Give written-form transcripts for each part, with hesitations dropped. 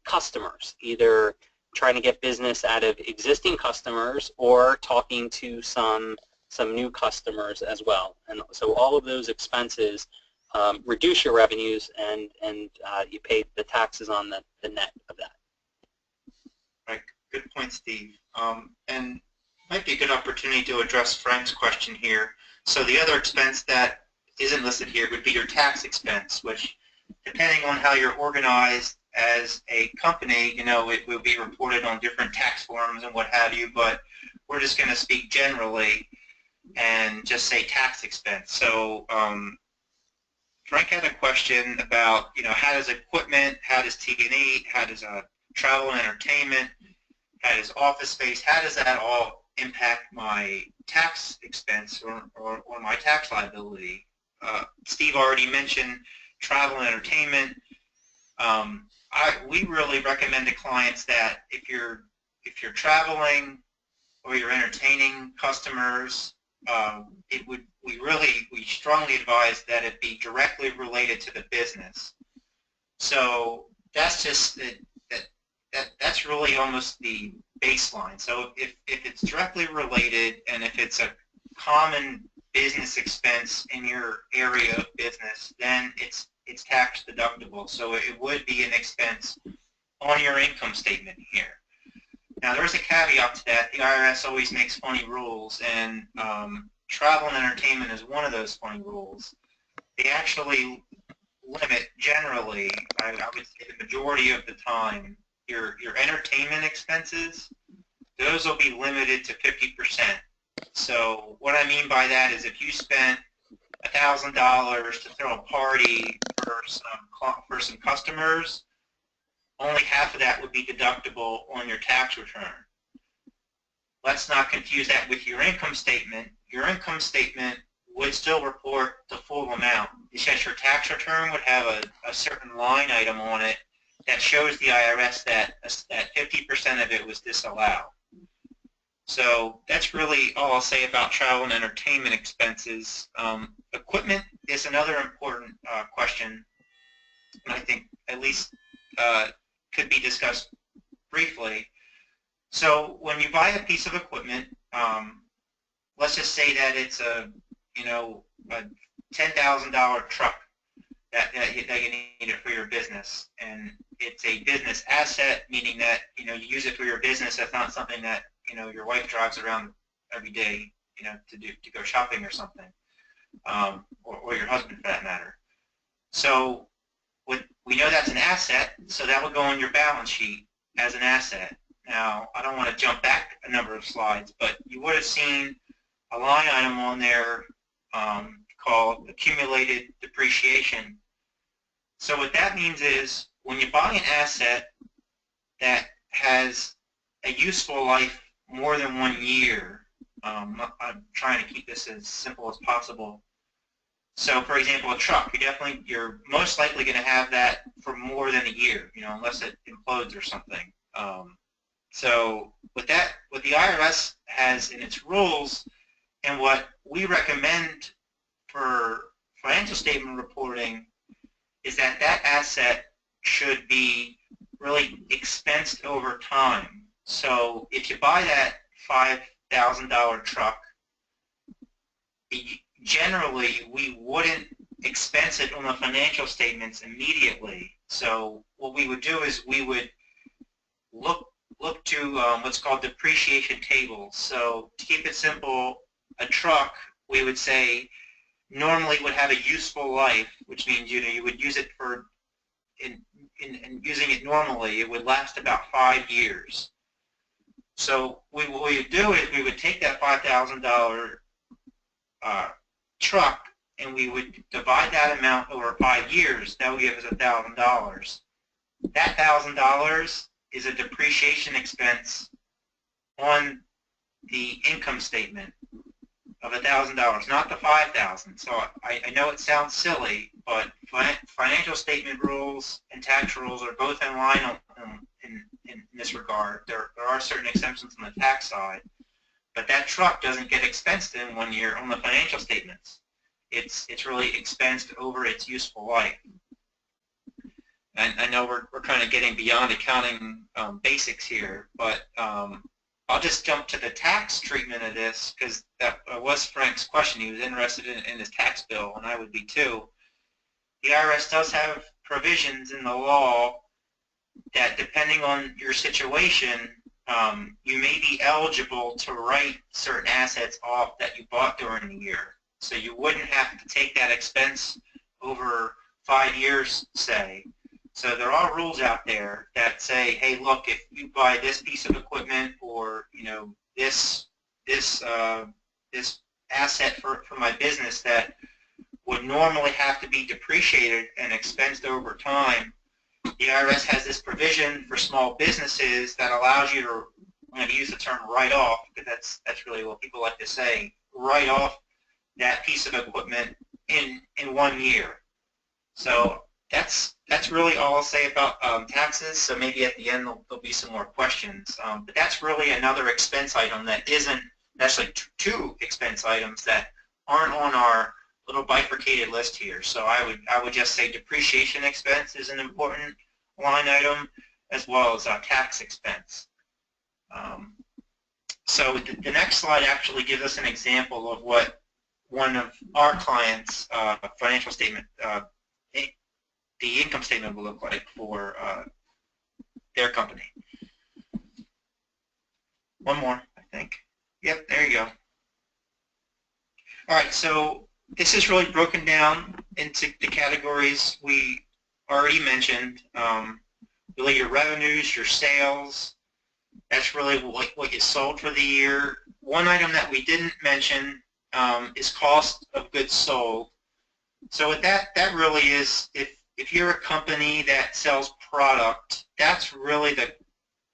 customers, either trying to get business out of existing customers or talking to some new customers as well. And so all of those expenses reduce your revenues, and you pay the taxes on the net of that. Right. Good point, Steve. And might be a good opportunity to address Frank's question here. So the other expense that isn't listed here would be your tax expense, which, depending on how you're organized as a company, you know, it will be reported on different tax forms and what have you, but we're just going to speak generally and just say tax expense. So Frank had a question about, you know, how does equipment, how does T&E, how does travel and entertainment, how does office space, how does that all impact my tax expense or my tax liability? Steve already mentioned travel and entertainment. We really recommend to clients that if you're traveling or you're entertaining customers, we strongly advise that it be directly related to the business. So that's just that's really almost the baseline. So if it's directly related and if it's a common business expense in your area of business, then it's tax deductible. So it would be an expense on your income statement here. Now there's a caveat to that. The IRS always makes funny rules, and travel and entertainment is one of those funny rules. They actually limit, generally, I would say the majority of the time, your entertainment expenses, those will be limited to 50%. So what I mean by that is if you spent $1,000 to throw a party for some customers, only half of that would be deductible on your tax return. Let's not confuse that with your income statement. Your income statement would still report the full amount. It's just your tax return would have a certain line item on it that shows the IRS that 50% of it was disallowed. So that's really all I'll say about travel and entertainment expenses. Equipment is another important question, and I think at least could be discussed briefly. So when you buy a piece of equipment, let's just say that it's a $10,000 truck that you need it for your business, and it's a business asset, meaning that you use it for your business. That's not something that your wife drives around every day to go shopping or something, or your husband for that matter. So we know that's an asset, so that would go on your balance sheet as an asset. Now, I don't want to jump back a number of slides, but you would have seen a line item on there called accumulated depreciation. So what that means is when you buy an asset that has a useful life more than 1 year, I'm trying to keep this as simple as possible. So, for example, a truck, you're most likely going to have that for more than a year, unless it implodes or something. So, what the IRS has in its rules, and what we recommend for financial statement reporting, is that asset should be really expensed over time. So, if you buy that $5,000 truck, generally, we wouldn't expense it on the financial statements immediately. So what we would do is we would look to what's called depreciation tables. So to keep it simple, a truck, we would say, normally would have a useful life, which means you would use it for, in using it normally, it would last about 5 years. So what we would do is we would take that $5,000 truck, and we would divide that amount over 5 years. That would give us $1,000. That $1,000 is a depreciation expense on the income statement of $1,000, not the $5,000. So I know it sounds silly, but financial statement rules and tax rules are both in line in this regard. There are certain exemptions on the tax side, but that truck doesn't get expensed in 1 year on the financial statements. It's really expensed over its useful life. And I know we're kind of getting beyond accounting basics here, but I'll just jump to the tax treatment of this because that was Frank's question. He was interested in his tax bill, and I would be too. The IRS does have provisions in the law that, depending on your situation, you may be eligible to write certain assets off that you bought during the year. So you wouldn't have to take that expense over 5 years, say. So there are rules out there that say, hey, look, if you buy this piece of equipment or this asset for my business that would normally have to be depreciated and expensed over time, the IRS has this provision for small businesses that allows you to, I'm going to use the term write off, because that's really what people like to say, write off that piece of equipment in 1 year. So that's really all I'll say about taxes. So maybe at the end there'll be some more questions. But that's really another expense item that isn't necessarily two expense items that aren't on our little bifurcated list here. So I would just say depreciation expense is an important line item, as well as tax expense. So the next slide actually gives us an example of what one of our clients' financial statement, the income statement will look like for their company. One more, I think. Yep, there you go. All right, so this is really broken down into the categories we already mentioned. Really your revenues, your sales, that's really what you sold for the year. One item that we didn't mention is cost of goods sold. So with that really is, if you're a company that sells product, that's really the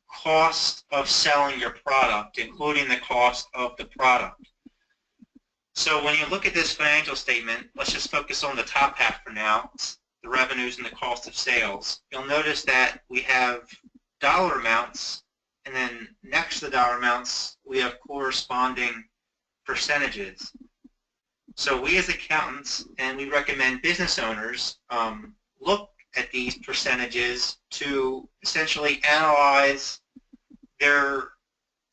cost of selling your product, including the cost of the product. So when you look at this financial statement, let's just focus on the top half for now, the revenues and the cost of sales. You'll notice that we have dollar amounts, and then next to the dollar amounts, we have corresponding percentages. So we as accountants, and we recommend business owners, look at these percentages to essentially analyze their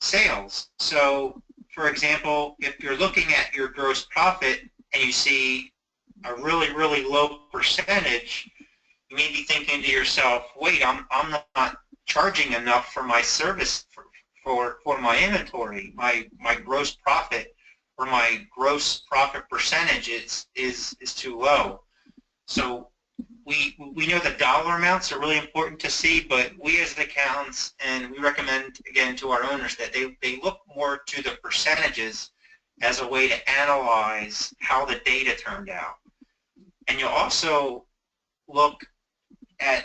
sales. So for example, if you're looking at your gross profit and you see a really, really low percentage, you may be thinking to yourself, wait, I'm not charging enough for my service for my inventory. My gross profit or my gross profit percentage is too low. So we know the dollar amounts are really important to see, but we as accountants, and we recommend again to our owners that they look more to the percentages as a way to analyze how the data turned out. And you'll also look at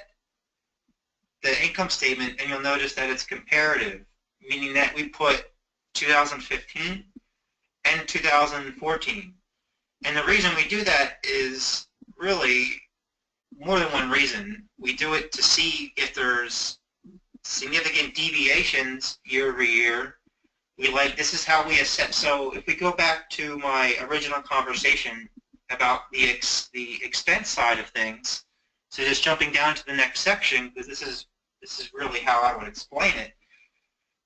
the income statement and you'll notice that it's comparative, meaning that we put 2015 and 2014. And the reason we do that is really more than one reason. We do it to see if there's significant deviations year over year. This is how we assess. So if we go back to my original conversation about the expense side of things, so just jumping down to the next section, because this is really how I would explain it.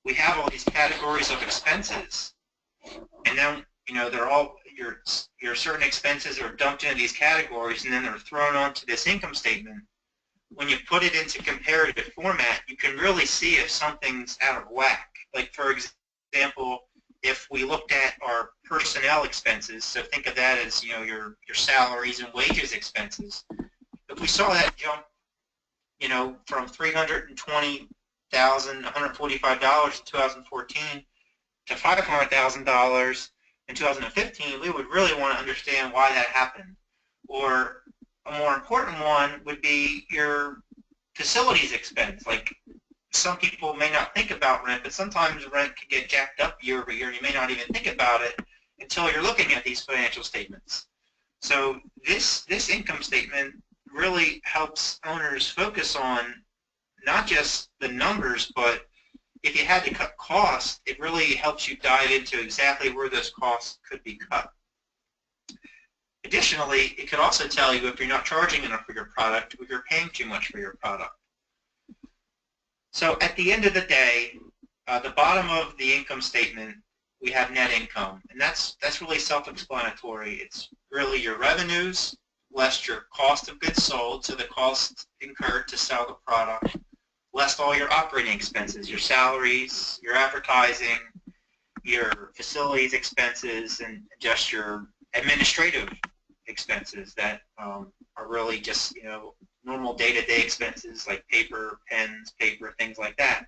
We have all these categories of expenses, and then they're all your certain expenses are dumped into these categories, and then they're thrown onto this income statement. When you put it into comparative format, you can really see if something's out of whack. Like for example, if we looked at our personnel expenses, so think of that as your salaries and wages expenses. If we saw that jump, from $320,145 in 2014 to $500,000 in 2015, we would really want to understand why that happened. Or a more important one would be your facilities expense. Like some people may not think about rent, but sometimes rent can get jacked up year over year, and you may not even think about it until you're looking at these financial statements. So this income statement really helps owners focus on not just the numbers, but if you had to cut costs, it really helps you dive into exactly where those costs could be cut. Additionally, it could also tell you if you're not charging enough for your product or you're paying too much for your product. So at the end of the day, the bottom of the income statement, we have net income, and that's really self-explanatory. It's really your revenues less your cost of goods sold, so the costs incurred to sell the product, less all your operating expenses, your salaries, your advertising, your facilities expenses, and just your administrative expenses that are really just, you know, normal day-to-day expenses like paper, pens, paper, things like that.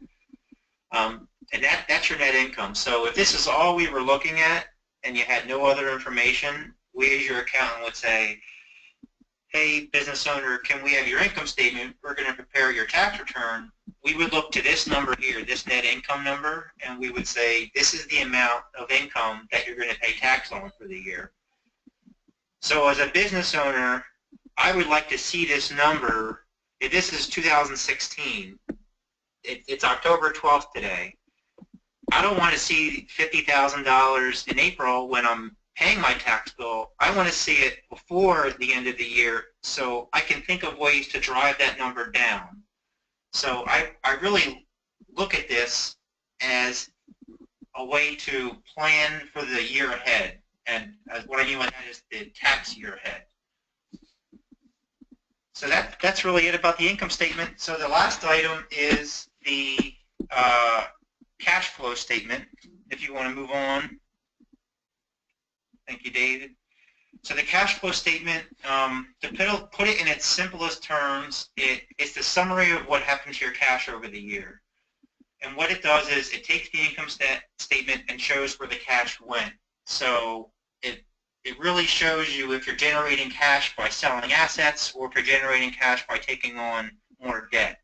And that's your net income. So if this is all we were looking at and you had no other information, we as your accountant would say, hey, business owner, can we have your income statement? We're going to prepare your tax return. We would look to this number here, this net income number, and we would say this is the amount of income that you're going to pay tax on for the year. So as a business owner, I would like to see this number. If this is 2016, it's October 12th today. I don't want to see $50,000 in April when I'm paying my tax bill. I want to see it before the end of the year so I can think of ways to drive that number down. So I really look at this as a way to plan for the year ahead. And what I mean by that is the tax year ahead. So that's really it about the income statement. So the last item is the cash flow statement, if you want to move on. Thank you, David. So the cash flow statement, to put it in its simplest terms, it's the summary of what happened to your cash over the year. And what it does is it takes the income statement and shows where the cash went. So it really shows you if you're generating cash by selling assets or if you're generating cash by taking on more debt.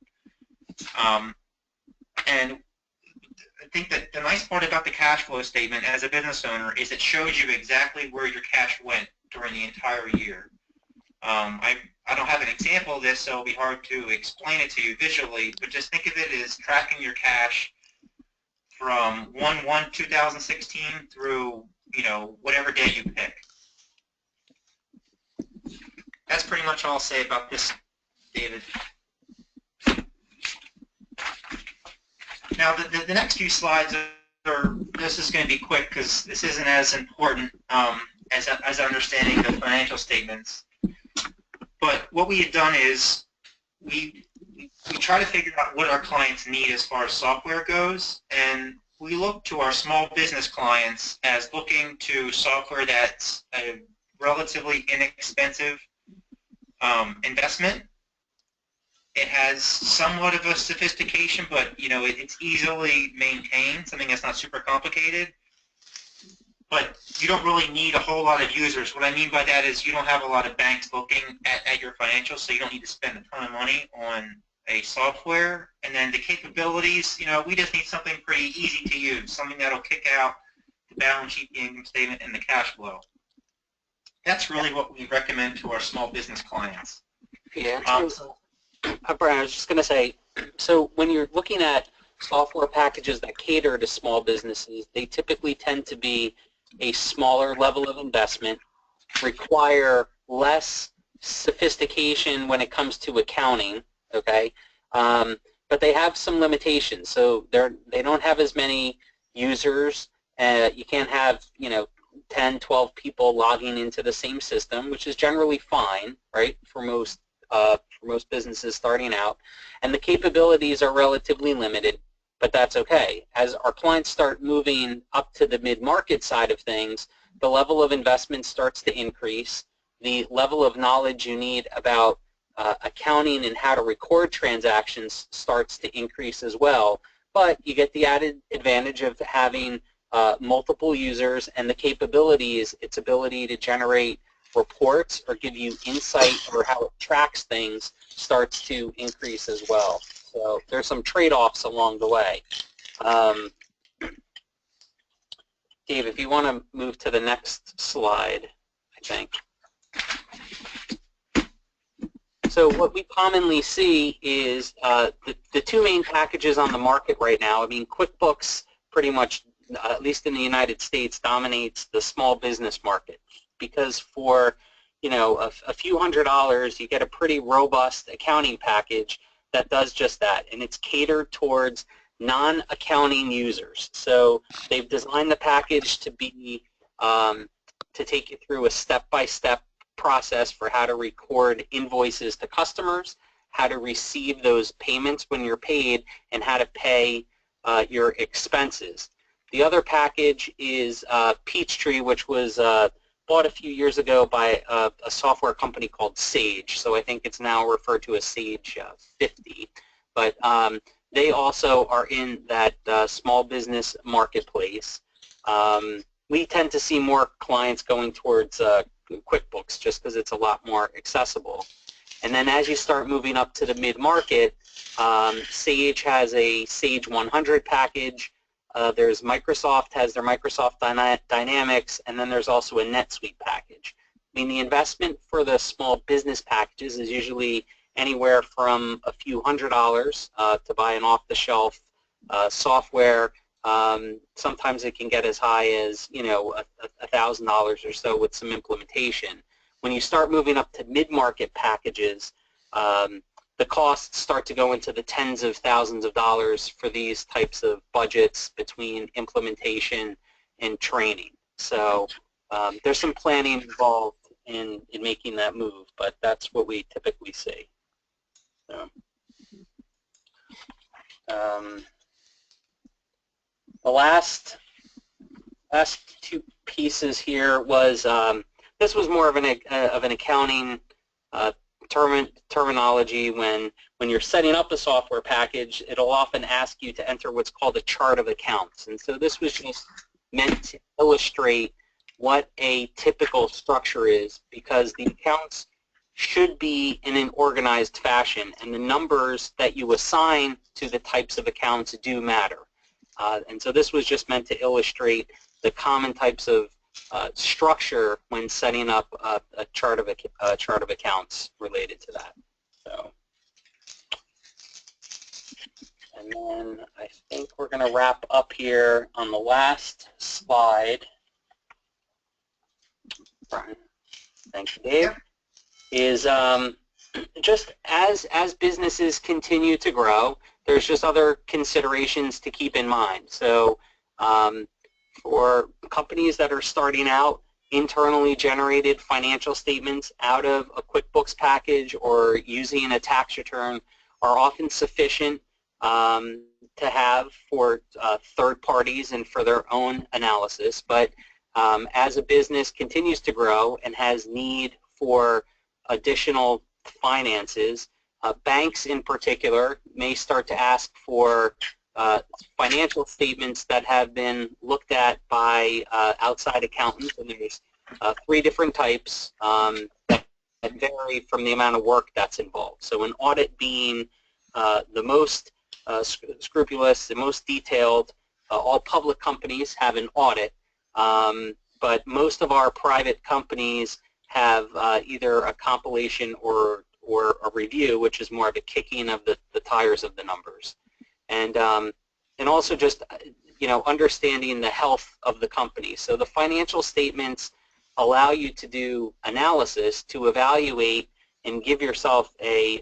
And I think that the nice part about the cash flow statement as a business owner is it shows you exactly where your cash went during the entire year. I don't have an example of this, so it'll be hard to explain it to you visually, but just think of it as tracking your cash from 1/1/2016 through, you know, whatever day you pick. That's pretty much all I'll say about this, David. Now, the next few slides this is going to be quick because this isn't as important as understanding the financial statements. But what we had done is we try to figure out what our clients need as far as software goes, and we look to our small business clients as looking to software that's a relatively inexpensive investment. It has somewhat of a sophistication, but you know it's easily maintained, something that's not super complicated. But you don't really need a whole lot of users. What I mean by that is you don't have a lot of banks looking at your financials, so you don't need to spend a ton of money on a software. And then the capabilities, you know, we just need something pretty easy to use, something that'll kick out the balance sheet, the income statement, and the cash flow. That's really what we recommend to our small business clients. Yeah. Brian, I was just going to say, so when you're looking at software packages that cater to small businesses, they typically tend to be a smaller level of investment, require less sophistication when it comes to accounting, okay? But they have some limitations. So they don't have as many users. You can't have, you know, 10, 12 people logging into the same system, which is generally fine, right, for most businesses starting out. And the capabilities are relatively limited, but that's okay. As our clients start moving up to the mid-market side of things, the level of investment starts to increase. The level of knowledge you need about accounting and how to record transactions starts to increase as well. But you get the added advantage of having multiple users, and the capabilities, its ability to generate reports or give you insight or how it tracks things starts to increase as well. So there's some trade-offs along the way. Dave, if you want to move to the next slide, I think. So what we commonly see is the two main packages on the market right now. I mean, QuickBooks pretty much, at least in the United States, dominates the small business market, because for a few $100s, you get a pretty robust accounting package that does just that, and it's catered towards non-accounting users. So they've designed the package to be to take you through a step-by-step process for how to record invoices to customers, how to receive those payments when you're paid, and how to pay your expenses. The other package is Peachtree, which was bought a few years ago by a software company called Sage. So I think it's now referred to as Sage 50. But they also are in that small business marketplace. We tend to see more clients going towards QuickBooks just because it's a lot more accessible. And then as you start moving up to the mid-market, Sage has a Sage 100 package. There's Microsoft has their Microsoft Dynamics, and then there's also a NetSuite package. I mean, the investment for the small business packages is usually anywhere from a few $100s to buy an off-the-shelf software. Sometimes it can get as high as $1,000 or so with some implementation. When you start moving up to mid-market packages, the costs start to go into the tens of thousands of dollars for these types of budgets between implementation and training. So there's some planning involved in making that move, but that's what we typically see. So, the last two pieces here was this was more of an accounting terminology. When you're setting up a software package, it'll often ask you to enter what's called a chart of accounts. And so this was just meant to illustrate what a typical structure is, because the accounts should be in an organized fashion, and the numbers that you assign to the types of accounts do matter. And so this was just meant to illustrate the common types of structure when setting up a chart of accounts related to that. So, and then I think we're going to wrap up here on the last slide. Brian, thanks, Dave. Is just as businesses continue to grow, there's just other considerations to keep in mind. So for companies that are starting out, internally generated financial statements out of a QuickBooks package or using a tax return are often sufficient to have for third parties and for their own analysis. But as a business continues to grow and has need for additional finances, banks in particular may start to ask for financial statements that have been looked at by outside accountants, and there's 3 different types that vary from the amount of work that's involved. So an audit being the most scrupulous, the most detailed. All public companies have an audit, but most of our private companies have either a compilation or a review, which is more of a kicking of the tires of the numbers. And also just understanding the health of the company. So the financial statements allow you to do analysis to evaluate and give yourself a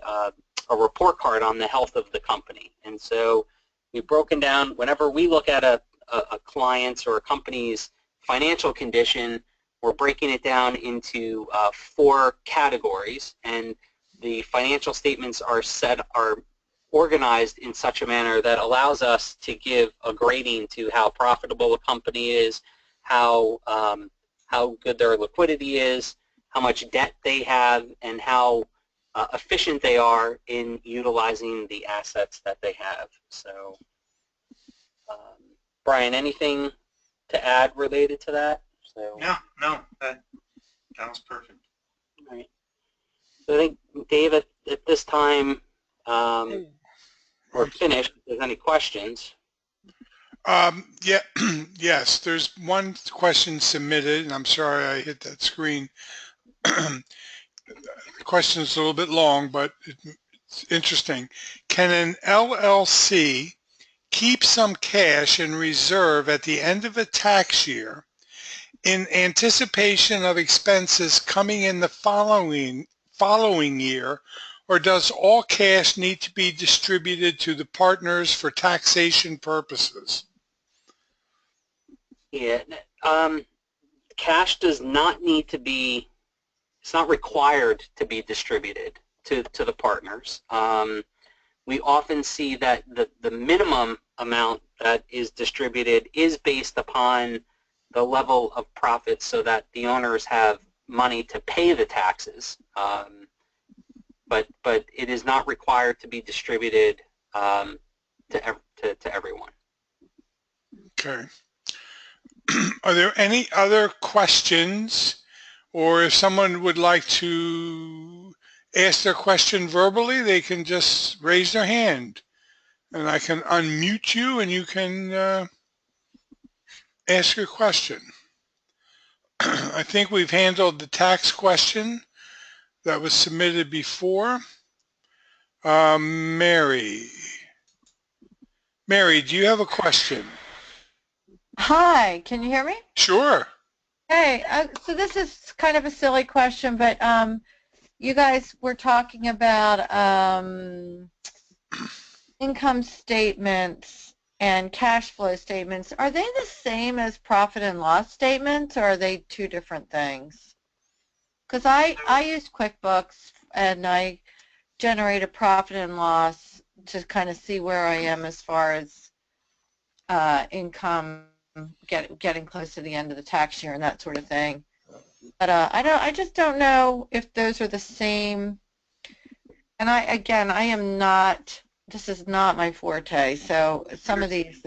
report card on the health of the company. And so we've broken down, whenever we look at a client's or a company's financial condition, we're breaking it down into 4 categories, and the financial statements are organized in such a manner that allows us to give a grading to how profitable a company is, how good their liquidity is, how much debt they have, and how efficient they are in utilizing the assets that they have. So, Brian, anything to add related to that? So, no, that was perfect. All right. So I think, Dave, at this time, we're finished. If there's any questions. Yeah, yes, there's one question submitted, and I'm sorry I hit that screen. The question is a little bit long, but it's interesting. Can an LLC keep some cash in reserve at the end of a tax year in anticipation of expenses coming in the following year, or does all cash need to be distributed to the partners for taxation purposes? Yeah, cash does not need to be, it's not required to be distributed to the partners. We often see that the minimum amount that is distributed is based upon the level of profits so that the owners have money to pay the taxes. But it is not required to be distributed to everyone. Okay. Are there any other questions, or if someone would like to ask their question verbally, they can just raise their hand and I can unmute you and you can ask your question. I think we've handled the tax question that was submitted before. Mary, do you have a question? Hi, can you hear me? Sure. Hey, so this is kind of a silly question, but you guys were talking about income statements and cash flow statements. Are they the same as profit and loss statements, or are they two different things? Because I use QuickBooks and I generate a profit and loss to kind of see where I am as far as income, getting close to the end of the tax year and that sort of thing. But I just don't know if those are the same. And I am not. This is not my forte. So some of these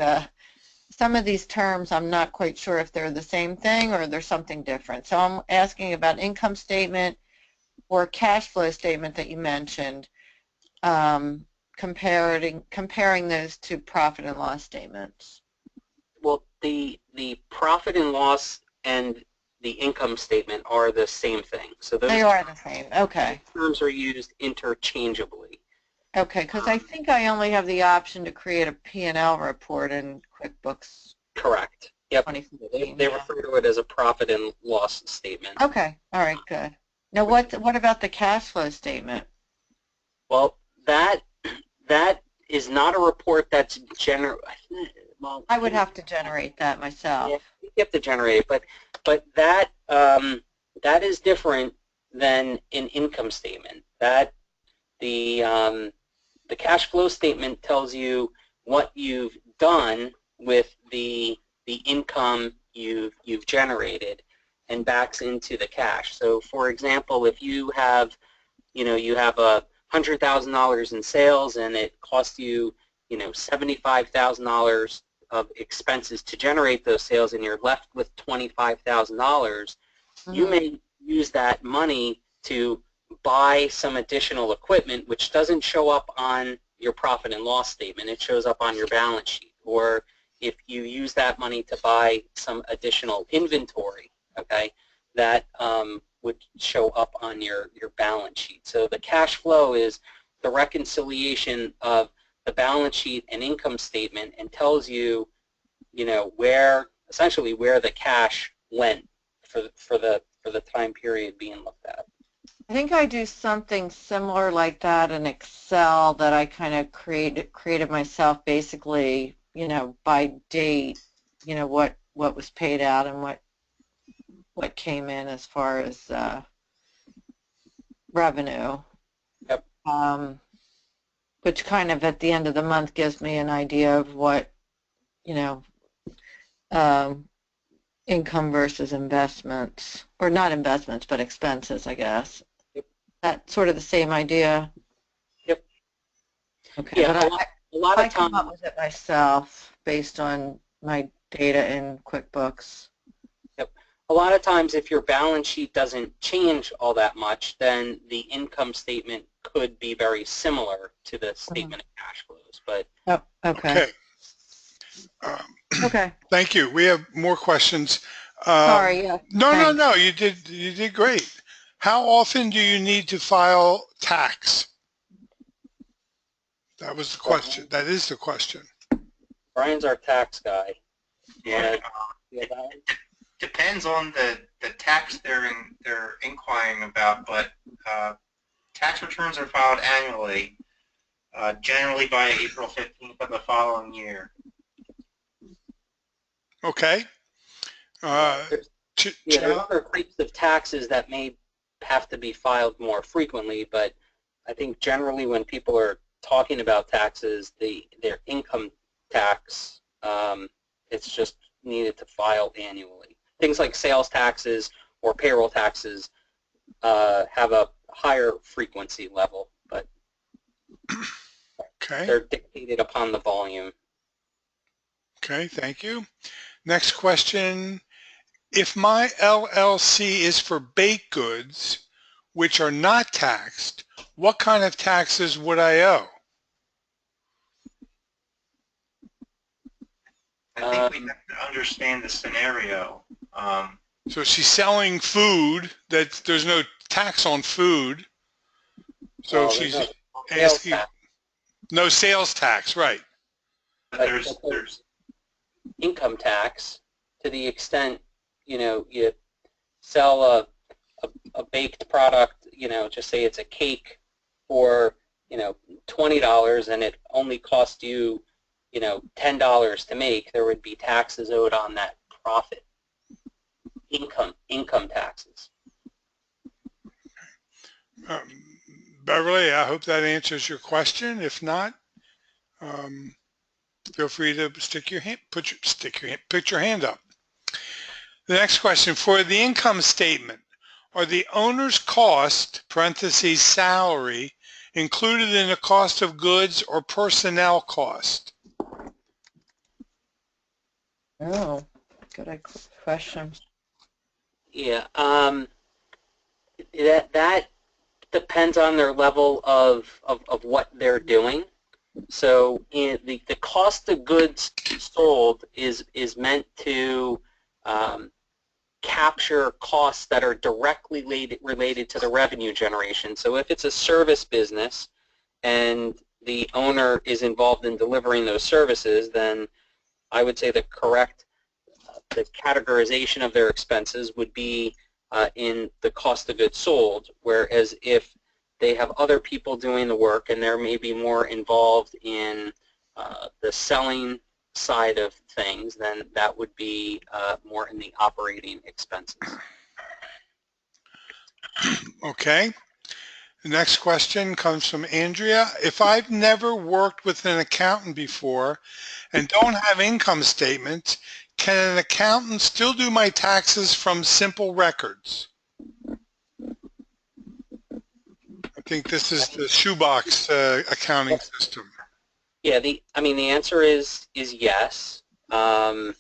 terms, I'm not quite sure if they're the same thing or they're something different. So I'm asking about income statement or cash flow statement that you mentioned, comparing those to profit and loss statements. Well, the profit and loss and the income statement are the same thing. So those They are the same. Okay. terms are used interchangeably. Okay, because I think I only have the option to create a P&L report in QuickBooks. Correct. Yep. 2015. They refer to it as a profit and loss statement. Okay. All right. Good. Now, what about the cash flow statement? Well, that is not a report that's well, I would have to generate that myself. Yeah, you have to generate it, but that that is different than an income statement. That the cash flow statement tells you what you've done with the income you've generated and backs into the cash. So, for example, if you have $100,000 in sales and it cost you $75,000 of expenses to generate those sales, and you're left with $25,000, you may use that money to buy some additional equipment, which doesn't show up on your profit and loss statement. It shows up on your balance sheet. Or if you use that money to buy some additional inventory, okay, that would show up on your balance sheet. So the cash flow is the reconciliation of the balance sheet and income statement and tells you, essentially where the cash went for the time period being looked at. I think I do something similar like that in Excel that I kind of created myself, basically, by date, what was paid out and what came in as far as revenue. Yep. Which kind of at the end of the month gives me an idea of what, income versus investments, or not investments, but expenses, I guess. Yep. That's sort of the same idea. Yep. Okay. Yeah, But a lot of I come times. up with it myself based on my data in QuickBooks. Yep. A lot of times, if your balance sheet doesn't change all that much, then the income statement could be very similar to the statement of cash flows. But Okay. Okay. Thank you. We have more questions. Sorry. Yeah. No. You did great. How often do you need to file tax? That was the question. That is the question. Brian's our tax guy. Yeah. depends on the tax they're inquiring about, but tax returns are filed annually, generally by April 15th of the following year. Okay. There's there are other types of taxes that may have to be filed more frequently, but I think generally when people are talking about taxes, their income tax, it's just needed to file annually. Things like sales taxes or payroll taxes have a higher frequency level, but Okay. they're dictated upon the volume. Okay, thank you. Next question. If my LLC is for baked goods, which are not taxed, what kind of taxes would I owe? I think we have to understand the scenario. So she's selling food that there's no tax on food. So Well, she's there's no sales asking, tax, no sales tax, right? But But there's income tax to the extent, you sell a baked product, just say it's a cake for, $20 and it only cost you, $10 to make, there would be taxes owed on that profit. Income taxes. Beverly, I hope that answers your question. If not, feel free to put your hand up. The next question, for the income statement, are the owner's cost, parentheses salary, included in the cost of goods or personnel cost? Oh, good question. Yeah, that depends on their level of what they're doing. So the cost of goods sold is meant to capture costs that are directly related to the revenue generation. So if it's a service business and the owner is involved in delivering those services, then I would say the categorization of their expenses would be in the cost of goods sold, whereas if they have other people doing the work and they're maybe more involved in the selling side of things, then that would be more in the operating expenses. Okay. The next question comes from Andrea. If I've never worked with an accountant before and don't have income statements, can an accountant still do my taxes from simple records? I think this is the shoebox accounting system. Yeah, the answer is yes. The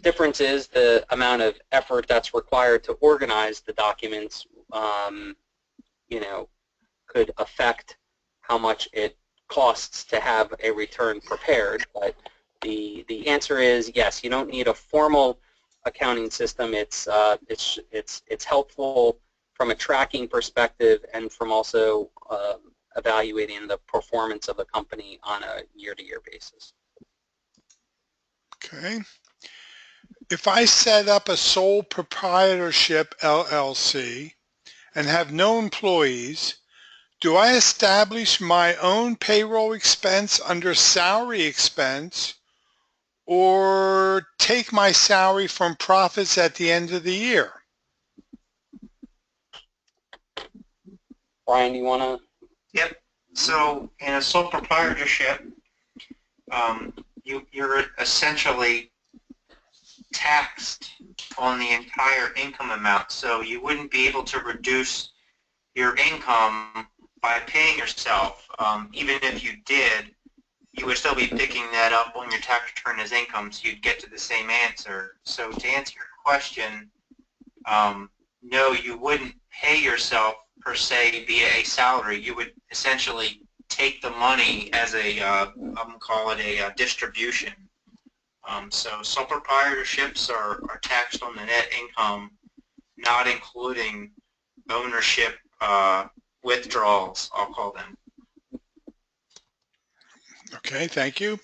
difference is the amount of effort that's required to organize the documents, could affect how much it costs to have a return prepared. But the answer is yes. You don't need a formal accounting system. It's helpful from a tracking perspective and from also evaluating the performance of the company on a year-to-year basis. Okay. If I set up a sole proprietorship LLC and have no employees, do I establish my own payroll expense under salary expense or take my salary from profits at the end of the year? Brian, do you want to? Yep. So in a sole proprietorship, you're essentially taxed on the entire income amount. So you wouldn't be able to reduce your income by paying yourself. Even if you did, you would still be picking that up on your tax return as income, so you'd get to the same answer. So to answer your question, no, you wouldn't pay yourself per se via a salary. You would essentially take the money as a, I'm going to call it a distribution. So sole proprietorships are taxed on the net income, not including ownership withdrawals, I'll call them. Okay, thank you.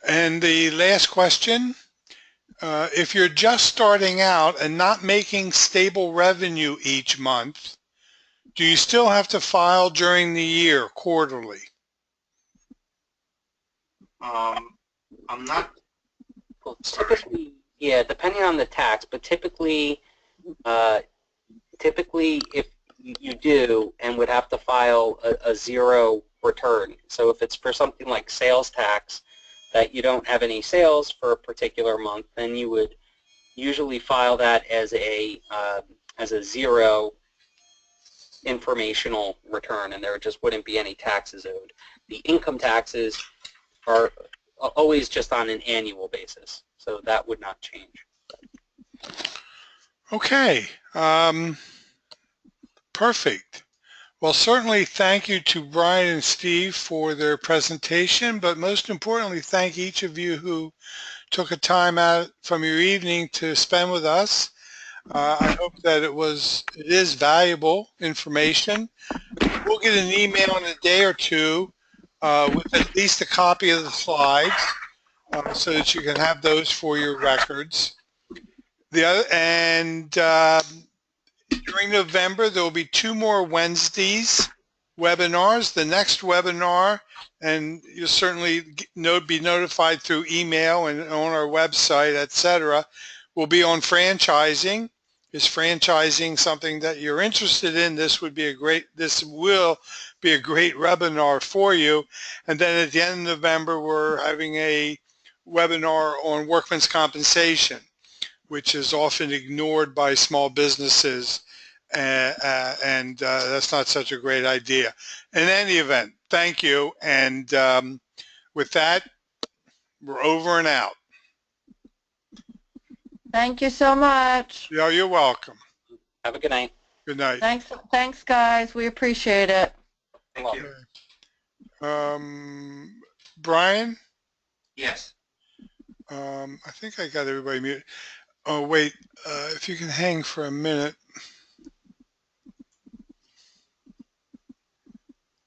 And the last question, if you're just starting out and not making stable revenue each month, do you still have to file during the year quarterly? I'm not, Well, sorry. typically, yeah, depending on the tax, but typically, if you do and would have to file a zero return. So if it's for something like sales tax that you don't have any sales for a particular month, then you would usually file that as a zero informational return, and there just wouldn't be any taxes owed. The income taxes are always just on an annual basis, so that would not change. Okay, perfect. Well, certainly thank you to Brian and Steve for their presentation, but most importantly, thank each of you who took a time out from your evening to spend with us. I hope that it is valuable information. We'll get an email in a day or two with at least a copy of the slides so that you can have those for your records. During November, there will be 2 more Wednesdays webinars. The next webinar, and you'll certainly be notified through email and on our website, etc., will be on franchising. Is franchising something that you're interested in? This will be a great webinar for you. And then at the end of November, we're having a webinar on workman's compensation, which is often ignored by small businesses, and that's not such a great idea. In any event, thank you, and with that, we're over and out. Thank you so much. Yeah, you're welcome. Have a good night. Good night. Thanks, guys. We appreciate it. Thank you. Brian? Yes. I think I got everybody muted. Oh, wait, if you can hang for a minute.